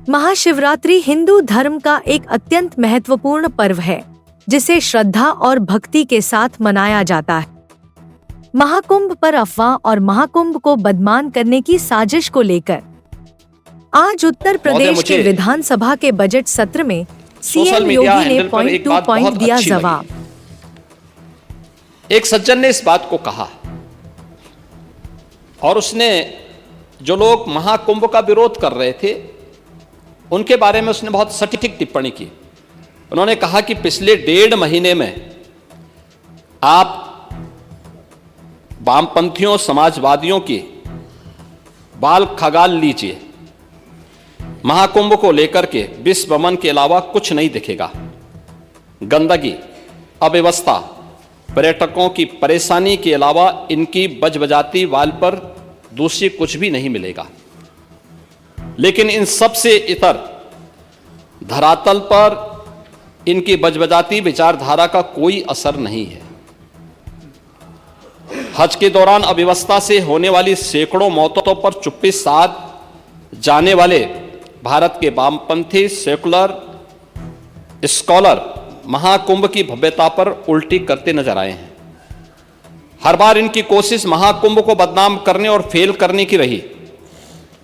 महाशिवरात्रि हिंदू धर्म का एक अत्यंत महत्वपूर्ण पर्व है, जिसे श्रद्धा और भक्ति के साथ मनाया जाता है। महाकुंभ पर अफवाह और महाकुंभ को बदनाम करने की साजिश को लेकर आज उत्तर प्रदेश के विधानसभा के बजट सत्र में सीएम योगी ने पॉइंट टू पॉइंट दिया जवाब। एक सज्जन ने इस बात को कहा और उसने जो लोग महाकुंभ का विरोध कर रहे थे उनके बारे में उसने बहुत सटीक टिप्पणी की। उन्होंने कहा कि पिछले 1.5 महीने में आप वामपंथियों समाजवादियों की बाल खगाल लीजिए, महाकुंभ को लेकर के विश्व भ्रमण के अलावा कुछ नहीं दिखेगा। गंदगी, अव्यवस्था, पर्यटकों की परेशानी के अलावा इनकी बजबजाती वाल पर दूसरी कुछ भी नहीं मिलेगा। लेकिन इन सब से इतर धरातल पर इनकी बजबजाती विचारधारा का कोई असर नहीं है। हज के दौरान अव्यवस्था से होने वाली सैकड़ों मौतों पर चुप्पी साध जाने वाले भारत के वामपंथी सेकुलर स्कॉलर महाकुंभ की भव्यता पर उल्टी करते नजर आए हैं। हर बार इनकी कोशिश महाकुंभ को बदनाम करने और फेल करने की रही,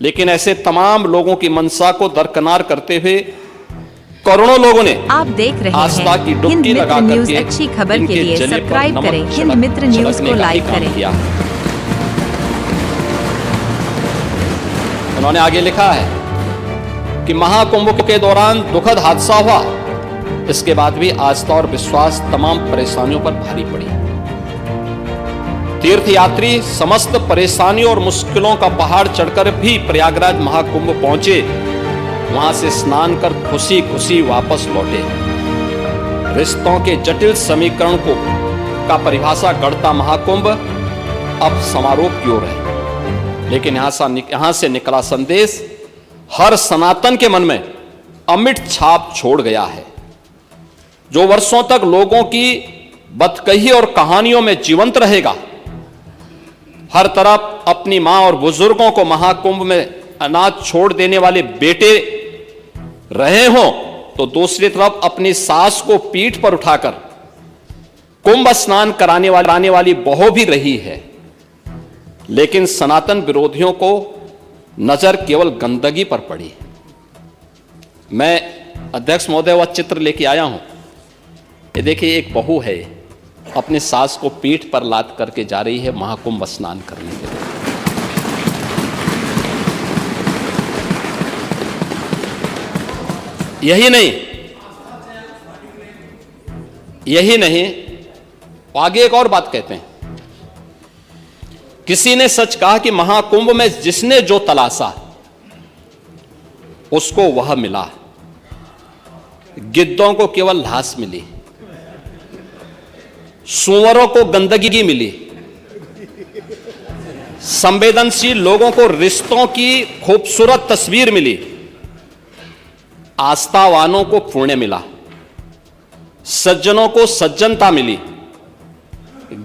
लेकिन ऐसे तमाम लोगों की मंशा को दरकिनार करते हुए करोड़ों लोगों ने आप देख रहे आस्था की डुबकी लगा करके अच्छी खबर के लिए सब्सक्राइब करें, हिंद मित्र न्यूज को लाइक करें। उन्होंने आगे लिखा है कि महाकुंभ के दौरान दुखद हादसा हुआ, इसके बाद भी आस्था और विश्वास तमाम परेशानियों पर भारी पड़ी। तीर्थयात्री समस्त परेशानियों और मुश्किलों का पहाड़ चढ़कर भी प्रयागराज महाकुंभ पहुंचे, वहां से स्नान कर खुशी खुशी वापस लौटे। रिश्तों के जटिल समीकरण का परिभाषा गढ़ता महाकुंभ अब समारोह की ओर है, लेकिन यहां से निकला संदेश हर सनातन के मन में अमिट छाप छोड़ गया है, जो वर्षों तक लोगों की बदकही और कहानियों में जीवंत रहेगा। हर तरफ अपनी मां और बुजुर्गों को महाकुंभ में अनाथ छोड़ देने वाले बेटे रहे हों, तो दूसरी तरफ अपनी सास को पीठ पर उठाकर कुंभ स्नान कराने वाली बहू भी रही है। लेकिन सनातन विरोधियों को नजर केवल गंदगी पर पड़ी। मैं अध्यक्ष महोदय वह चित्र लेके आया हूं। ये देखिए, एक बहू है, अपने सास को पीठ पर लाद करके जा रही है महाकुंभ स्नान करने के लिए। यही नहीं, आगे एक और बात कहते हैं। किसी ने सच कहा कि महाकुंभ में जिसने जो तलाशा उसको वह मिला। गिद्धों को केवल लाश मिली, सुअरों को गंदगी मिली, संवेदनशील लोगों को रिश्तों की खूबसूरत तस्वीर मिली, आस्थावानों को पुण्य मिला, सज्जनों को सज्जनता मिली,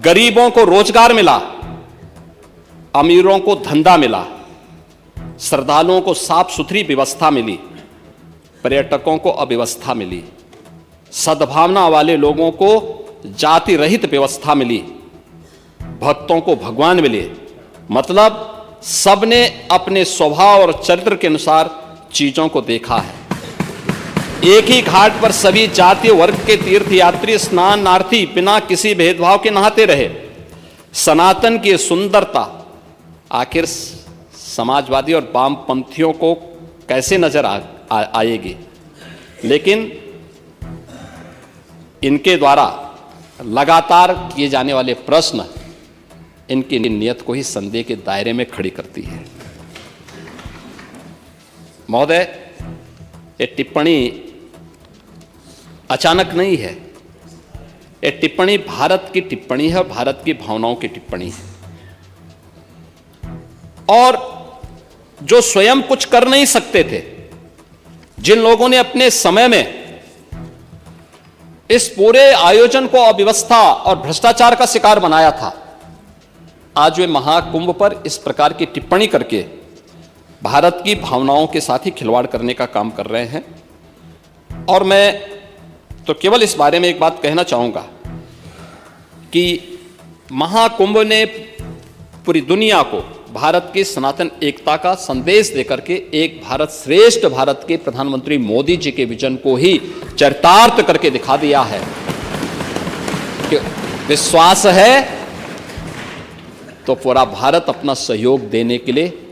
गरीबों को रोजगार मिला, अमीरों को धंधा मिला, श्रद्धालुओं को साफ सुथरी व्यवस्था मिली, पर्यटकों को अव्यवस्था मिली, सद्भावना वाले लोगों को जाति रहित व्यवस्था मिली, भक्तों को भगवान मिले। मतलब सबने अपने स्वभाव और चरित्र के अनुसार चीजों को देखा है। एक ही घाट पर सभी जातीय वर्ग के तीर्थयात्री स्नानार्थी बिना किसी भेदभाव के नहाते रहे। सनातन की सुंदरता आखिर समाजवादी और वामपंथियों को कैसे नजर आएगी? लेकिन इनके द्वारा लगातार किए जाने वाले प्रश्न इनकी नियत को ही संदेह के दायरे में खड़ी करती है। महोदय, ये टिप्पणी अचानक नहीं है। ये टिप्पणी भारत की टिप्पणी है, भारत की भावनाओं की टिप्पणी है। और जो स्वयं कुछ कर नहीं सकते थे, जिन लोगों ने अपने समय में इस पूरे आयोजन को अव्यवस्था और भ्रष्टाचार का शिकार बनाया था, आज वे महाकुंभ पर इस प्रकार की टिप्पणी करके भारत की भावनाओं के साथ ही खिलवाड़ करने का काम कर रहे हैं। और मैं तो केवल इस बारे में एक बात कहना चाहूंगा कि महाकुंभ ने पूरी दुनिया को भारत की सनातन एकता का संदेश देकर के एक भारत श्रेष्ठ भारत के प्रधानमंत्री मोदी जी के विजन को ही चरितार्थ करके दिखा दिया है कि विश्वास है तो पूरा भारत अपना सहयोग देने के लिए